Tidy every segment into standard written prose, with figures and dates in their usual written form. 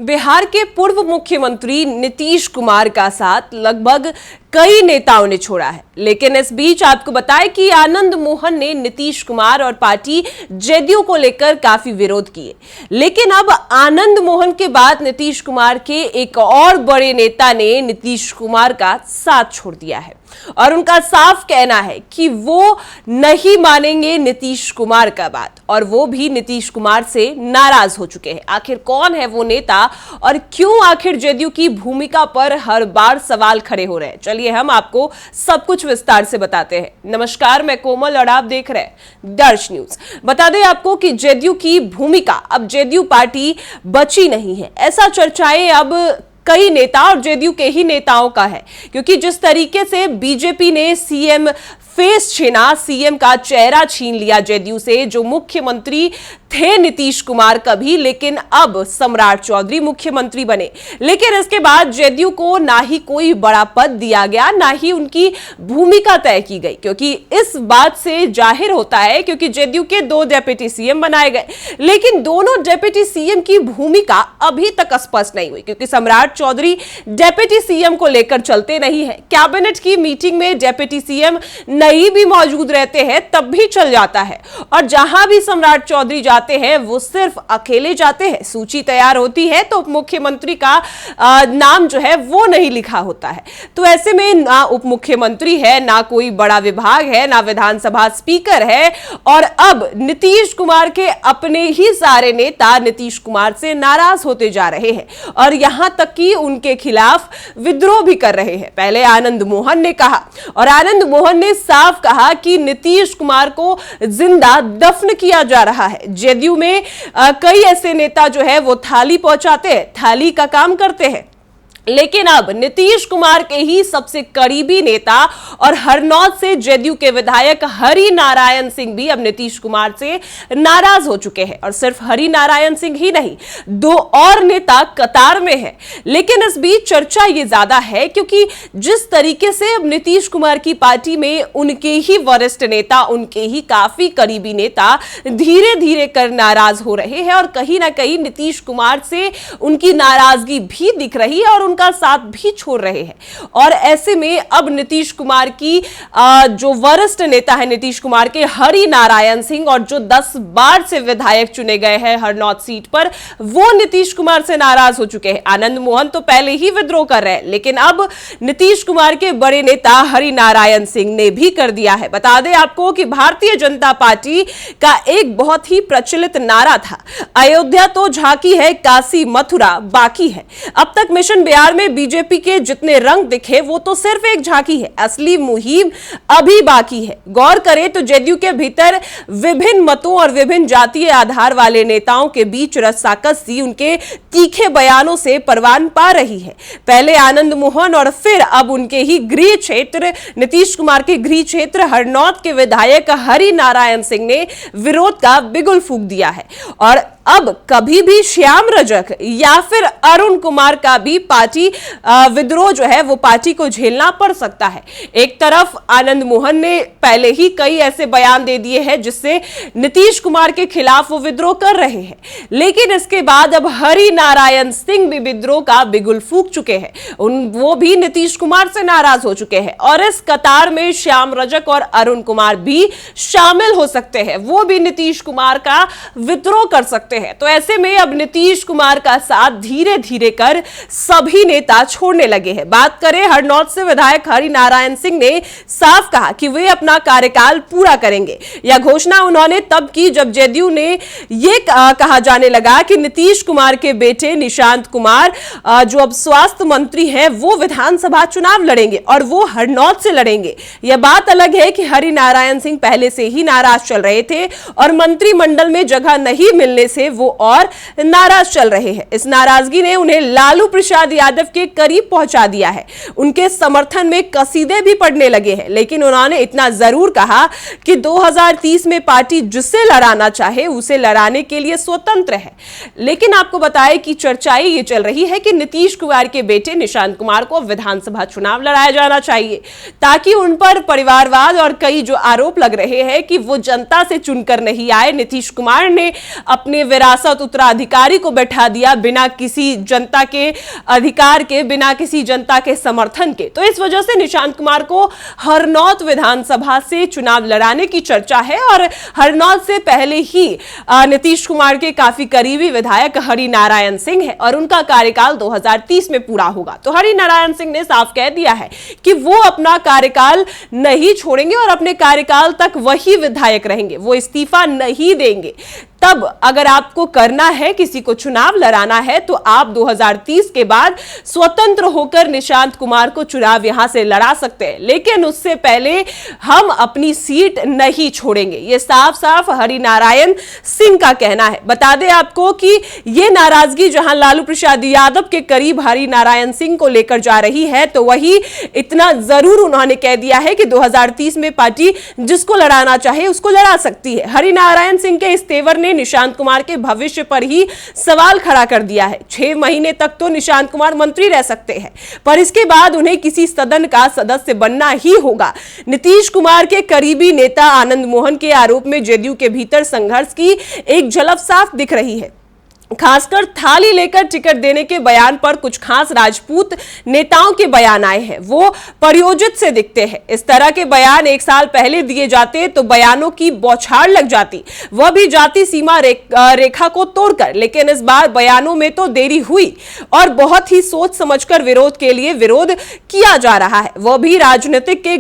बिहार के पूर्व मुख्यमंत्री नीतीश कुमार का साथ लगभग कई नेताओं ने छोड़ा है, लेकिन इस बीच आपको बताएं कि आनंद मोहन ने नीतीश कुमार और पार्टी जेडीयू को लेकर काफी विरोध किए। लेकिन अब आनंद मोहन के बाद नीतीश कुमार के एक और बड़े नेता ने नीतीश कुमार का साथ छोड़ दिया है और उनका साफ कहना है कि वो नहीं मानेंगे नीतीश कुमार का बात, और वो भी नीतीश कुमार से नाराज हो चुके हैं। आखिर कौन है वो नेता और क्यों आखिर जेडीयू की भूमिका पर हर बार सवाल खड़े हो रहे हैं, चलिए हम आपको सब कुछ विस्तार से बताते हैं। नमस्कार, मैं कोमल और आप देख रहे हैं दर्श न्यूज। बता दें आपको कि जेडीयू की भूमिका, अब जेडीयू पार्टी बची नहीं है, ऐसा चर्चाएं अब कई नेता और जेडीयू के ही नेताओं का है, क्योंकि जिस तरीके से बीजेपी ने सीएम फेस छीना, सीएम का चेहरा छीन लिया जेडीयू से, जो मुख्यमंत्री थे नीतीश कुमार कभी, लेकिन अब सम्राट चौधरी मुख्यमंत्री बने। लेकिन इसके बाद जेडीयू को ना ही कोई बड़ा पद दिया गया, ना ही उनकी भूमिका तय की गई, क्योंकि इस बात से जाहिर होता है क्योंकि जेडीयू के 2 डिप्टी सीएम बनाए गए, लेकिन दोनों डिप्टी सीएम की भूमिका अभी तक स्पष्ट नहीं हुई, क्योंकि सम्राट चौधरी डिप्टी सीएम को लेकर चलते नहीं है। कैबिनेट की मीटिंग में डिप्टी सीएम नहीं भी मौजूद रहते हैं तब भी चल जाता है, और जहां भी सम्राट चौधरी जाते हैं वो सिर्फ अकेले जाते हैं। सूची तैयार होती है तो उप मुख्यमंत्री का नाम जो है वो नहीं लिखा होता है। तो ऐसे में ना उप मुख्यमंत्री है, ना कोई बड़ा विभाग है, ना विधानसभा स्पीकर है, और अब नीतीश कुमार के अपने ही सारे नेता नीतीश कुमार से नाराज होते जा रहे हैं और यहां तक कि उनके खिलाफ विद्रोह भी कर रहे हैं। पहले आनंद मोहन ने कहा, और आनंद मोहन ने साफ कहा कि नीतीश कुमार को जिंदा दफन किया जा रहा है। जेडीयू में कई ऐसे नेता जो है वो थाली पहुंचाते हैं, थाली का काम करते हैं, लेकिन अब नीतीश कुमार के ही सबसे करीबी नेता और हरनौत से जेडीयू के विधायक हरि नारायण सिंह भी अब नीतीश कुमार से नाराज हो चुके हैं। और सिर्फ हरि नारायण सिंह ही नहीं, 2 और नेता कतार में हैं। लेकिन इस बीच चर्चा ये ज्यादा है क्योंकि जिस तरीके से अब नीतीश कुमार की पार्टी में उनके ही वरिष्ठ नेता, उनके ही काफी करीबी नेता धीरे धीरे कर नाराज हो रहे हैं, और कहीं ना कहीं नीतीश कुमार से उनकी नाराजगी भी दिख रही है और उनका साथ भी छोड़ रहे हैं। और ऐसे में अब नीतीश कुमार की जो वरिष्ठ नेता है नीतीश कुमार के, हरि नारायण सिंह, और जो 10 बार से विधायक चुने गए हैं हरनौत सीट पर, वो नीतीश कुमार से नाराज हो चुके हैं। आनंद मोहन तो पहले ही विद्रोह कर रहे हैं, लेकिन अब नीतीश कुमार के बड़े नेता हरि नारायण सिंह ने भी कर दिया है। बता दें आपको कि भारतीय जनता पार्टी का एक बहुत ही प्रचलित नारा था, अयोध्या तो झांकी है, काशी मथुरा बाकी है। अब तक मिशन बिहार में बीजेपी के जितने रंग दिखे वो तो सिर्फ एक झांकी है, असली मुहिम अभी बाकी है। गौर करें तो जेडीयू के भीतर विभिन्न मतों और विभिन्न जातीय आधार वाले नेताओं के बीच रस्साकसी उनके तीखे बयानों से परवान पा रही है। पहले आनंद मोहन और फिर अब उनके ही गृह क्षेत्र, नीतीश कुमार के गृह क्षेत्र हरनौत के विधायक हरि नारायण सिंह ने विरोध का बिगुल फूंक दिया है। और अब कभी भी श्याम रजक या फिर अरुण कुमार का भी पार्टी विद्रोह जो है वो पार्टी को झेलना पड़ सकता है। एक तरफ आनंद मोहन ने पहले ही कई ऐसे बयान दे दिए हैं जिससे नीतीश कुमार के खिलाफ वो विद्रोह कर रहे हैं, लेकिन इसके बाद अब हरि नारायण सिंह भी विद्रोह का बिगुल फूंक चुके हैं। वो भी नीतीश कुमार से नाराज हो चुके हैं, और इस कतार में श्याम रजक और अरुण कुमार भी शामिल हो सकते हैं, वो भी नीतीश कुमार का विद्रोह कर सकते हैं। तो ऐसे में अब नीतीश कुमार का साथ धीरे धीरे कर सभी नेता छोड़ने लगे हैं। बात करें हरनौत से विधायक हरि नारायण सिंह ने साफ कहा कि वे अपना कार्यकाल पूरा करेंगे। यह घोषणा उन्होंने तब की जब जेडीयू ने यह कहा जाने लगा कि नीतीश कुमार के बेटे निशांत कुमार जो अब स्वास्थ्य मंत्री हैं वो विधानसभा चुनाव लड़ेंगे और वो हरनौत से लड़ेंगे। यह बात अलग है कि हरि नारायण सिंह पहले से ही नाराज चल रहे थे और मंत्रिमंडल में जगह नहीं मिलने से वो और नाराज चल रहे हैं। इस नाराजगी ने उन्हें लालू प्रसाद यादव के करीब पहुंचा दिया है। उनके समर्थन में कसीदे भी पढ़ने लगे हैं, लेकिन उन्होंने इतना जरूर कहा कि 2030 में पार्टी जिसे लड़ाना चाहे उसे लड़ाने के लिए स्वतंत्र है। लेकिन आपको बताएं कि चर्चाएं ये चल रही है कि नीतीश कुमार के बेटे निशांत कुमार को विधानसभा चुनाव लड़ाया जाना चाहिए, ताकि उन पर परिवारवाद और कई जो आरोप लग रहे हैं कि वो जनता से चुनकर नहीं आए। नीतीश कुमार ने अपने विरासत उत्तराधिकारी को बैठा दिया बिना किसी जनता के अधिकार के, बिना किसी जनता के समर्थन के। तो इस वजह से निशांत कुमार को हरनौत विधानसभा से चुनाव लड़ाने की चर्चा है और हरनौत से पहले ही नीतीश कुमार के काफी करीबी विधायक हरिनारायण सिंह है और उनका कार्यकाल 2030 में पूरा होगा। तो हरिनारायण सिंह ने साफ कह दिया है कि वो अपना कार्यकाल नहीं छोड़ेंगे और अपने कार्यकाल तक वही विधायक रहेंगे, वो इस्तीफा नहीं देंगे। तब अगर आपको करना है, किसी को चुनाव लड़ाना है, तो आप 2030 के बाद स्वतंत्र होकर निशांत कुमार को चुनाव यहां से लड़ा सकते हैं, लेकिन उससे पहले हम अपनी सीट नहीं छोड़ेंगे। यह साफ साफ हरिनारायण सिंह का कहना है। बता दें आपको कि यह नाराजगी जहां लालू प्रसाद यादव के करीब हरिनारायण सिंह को लेकर जा रही है, तो वही इतना जरूर उन्होंने कह दिया है कि 2030 में पार्टी जिसको लड़ाना चाहे उसको लड़ा सकती है। हरिनारायण सिंह के इस तेवर ने निशांत कुमार के भविष्य पर ही सवाल खड़ा कर दिया है। 6 महीने तक तो निशांत कुमार मंत्री रह सकते हैं, पर इसके बाद उन्हें किसी सदन का सदस्य बनना ही होगा। नीतीश कुमार के करीबी नेता आनंद मोहन के आरोप में जेडीयू के भीतर संघर्ष की एक झलक साफ दिख रही है। खासकर थाली लेकर टिकट देने के बयान पर कुछ खास राजपूत नेताओं के बयान आए हैं, वो प्रयोजित से दिखते हैं। इस तरह के बयान 1 साल पहले दिए जाते तो बयानों की बौछार लग जाती, वह भी जाति सीमा रेखा को तोड़कर। लेकिन इस बार बयानों में तो देरी हुई और बहुत ही सोच समझकर विरोध के लिए विरोध किया जा रहा है, वह भी राजनीतिक के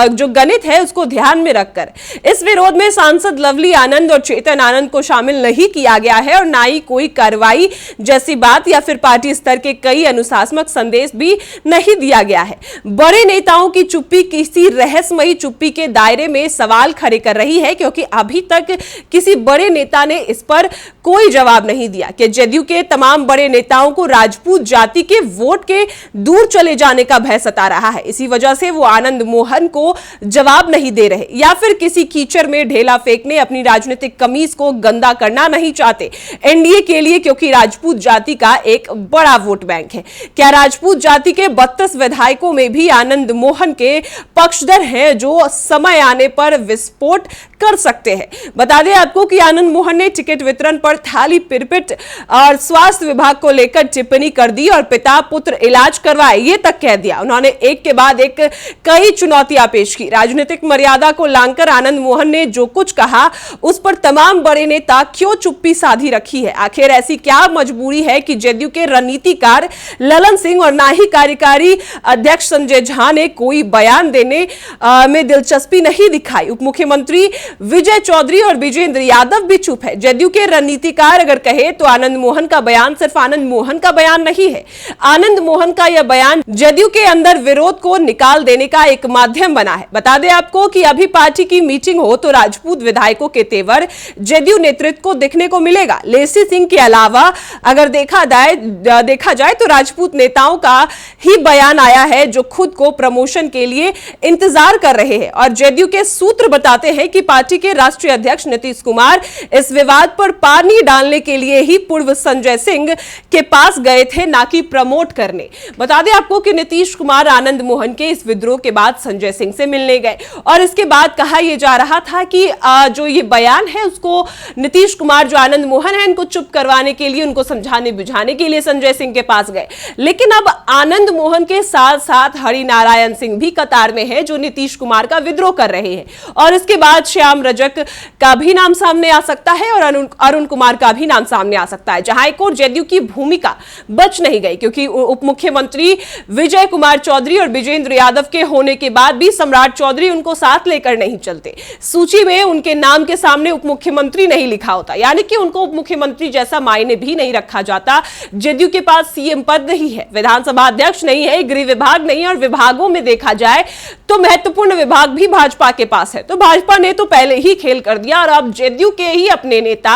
जो गणित है उसको ध्यान में रखकर। इस विरोध में सांसद लवली आनंद और चेतन आनंद को शामिल नहीं किया गया है और ना ही कोई कार्रवाई जैसी बात या फिर पार्टी स्तर के कई अनुशासनात्मक संदेश भी नहीं दिया गया है। बड़े नेताओं की चुप्पी किसी रहस्यमयी चुप्पी के दायरे में सवाल खड़े कर रही है, क्योंकि अभी तक किसी बड़े नेता ने इस पर कोई जवाब नहीं दिया कि जेडीयू के तमाम बड़े नेताओं को राजपूत जाति के वोट के दूर चले जाने का भय सता रहा है। इसी वजह से वो आनंद मोहन को जवाब नहीं दे रहे या फिर किसी कीचड़ में ढेला फेंकने, अपनी राजनीतिक कमीज को गंदा करना नहीं चाहते एनडीए के लिए, क्योंकि राजपूत जाति का एक बड़ा वोट बैंक है। क्या राजपूत जाति के 32 विधायकों में भी आनंद मोहन के पक्षधर हैं जो समय आने पर विस्फोट कर सकते हैं? बता दें आपको कि आनंद मोहन ने टिकट वितरण पर थाली पिरपिट और स्वास्थ्य विभाग को लेकर टिप्पणी कर दी और पिता पुत्र इलाज करवाए ये तक कह दिया। उन्होंने एक के बाद एक कई चुनौतियां पेश की। राजनीतिक मर्यादा को लांघकर आनंद मोहन ने जो कुछ कहा उस पर तमाम बड़े नेता क्यों चुप्पी साधी रखी है? आखिर ऐसी क्या मजबूरी है कि जेडीयू के रणनीतिकार ललन सिंह और ना ही कार्यकारी अध्यक्ष संजय झा ने कोई बयान देने में दिलचस्पी नहीं दिखाई? उप मुख्यमंत्री विजय चौधरी और विजेंद्र यादव भी चुप है। जेडीयू के रणनीतिकार अगर कहे तो आनंद मोहन का बयान सिर्फ आनंद मोहन का बयान नहीं है। आनंद मोहन का यह बयान जेडीयू के अंदर विरोध को निकाल देने का एक माध्यम बना है। बता दें आपको कि अभी पार्टी की मीटिंग हो तो राजपूत विधायकों के तेवर जेडीयू नेतृत्व को देखने को मिलेगा। लेसी सिंह के अलावा अगर देखा जाए तो राजपूत नेताओं का ही बयान आया है जो खुद को प्रमोशन के लिए इंतजार कर रहे हैं। और जेडीयू के सूत्र बताते हैं कि पार्टी के राष्ट्रीय अध्यक्ष नीतीश कुमार इस विवाद पर पानी डालने के लिए ही पूर्व संजय सिंह के पास गए थे, ना कि प्रमोट करने। बता दें आपको कि नीतीश कुमार आनंद मोहन के इस विद्रोह के बाद संजय सिंह से मिलने गए और इसके बाद कहा यह जा रहा था कि जो ये बयान है उसको नीतीश कुमार जो आनंद मोहन है इनको चुप करवाने के लिए, उनको समझाने बुझाने के लिए संजय सिंह के पास गए। लेकिन अब आनंद मोहन के साथ साथ हरिनारायण सिंह भी कतार में है जो नीतीश कुमार का विद्रोह कर रहे हैं और इसके बाद श्याम रजक का भी नाम सामने आ सकता है और अरुण कुमार का भी नाम सामने आ सकता है, जहां एक और जेडीयू की भूमिका बच नहीं गई, क्योंकि उप मुख्यमंत्री विजय कुमार चौधरी और विजेंद्र यादव के होने के बाद भी सम्राट चौधरी उनको साथ लेकर नहीं चलते। सूची में उनके नाम के सामने उप मुख्यमंत्री नहीं लिखा होता, यानी कि उनको उप मुख्यमंत्री जैसा मायने भी नहीं रखा जाता। जेडीयू के पास सीएम पद नहीं है, विधानसभा अध्यक्ष नहीं है, गृह विभाग नहीं है और विभागों में देखा जाए तो महत्वपूर्ण विभाग भी भाजपा के पास है। तो भाजपा ने तो पहले ही खेल कर दिया और अब जेडीयू के ही अपने नेता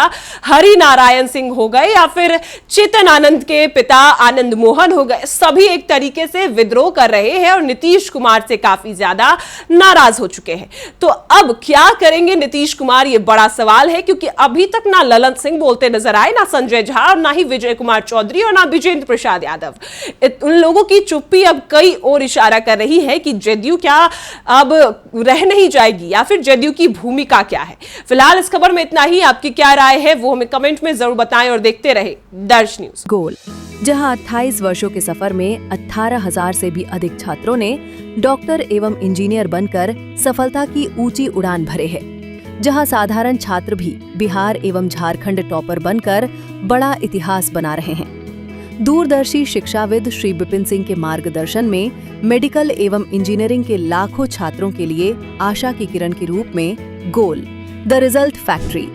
हरिनारायण सिंह हो गए या फिर चेतन आनंद के पिता आनंद मोहन हो गए, सभी एक तरीके से विद्रोह कर रहे हैं और नीतीश कुमार से काफी ज्यादा नाराज हो चुके हैं। तो अब क्या करेंगे नीतीश कुमार, ये बड़ा सवाल है, क्योंकि अभी तक ना ललन सिंह बोलते नजर आए ना संजय झा और ना ही विजय कुमार चौधरी और ना विजेंद्र प्रसाद यादव। उन लोगों की चुप्पी अब कई और इशारा कर रही है कि जदयू क्या अब रह नहीं जाएगी या फिर जदयू की भूमिका क्या है। फिलहाल इस खबर में इतना ही। आपकी क्या राय है वो हमें कमेंट में जरूर बताएं और देखते रहे दर्श न्यूज। गोल, जहां 28 वर्षों के सफर में 18,000 से भी अधिक छात्रों ने डॉक्टर एवं इंजीनियर बनकर सफलता की ऊंची उड़ान भरे है, जहां साधारण छात्र भी बिहार एवं झारखंड टॉपर बनकर बड़ा इतिहास बना रहे हैं। दूरदर्शी शिक्षाविद श्री विपिन सिंह के मार्गदर्शन में मेडिकल एवं इंजीनियरिंग के लाखों छात्रों के लिए आशा की किरण के रूप में गोल, द रिजल्ट फैक्ट्री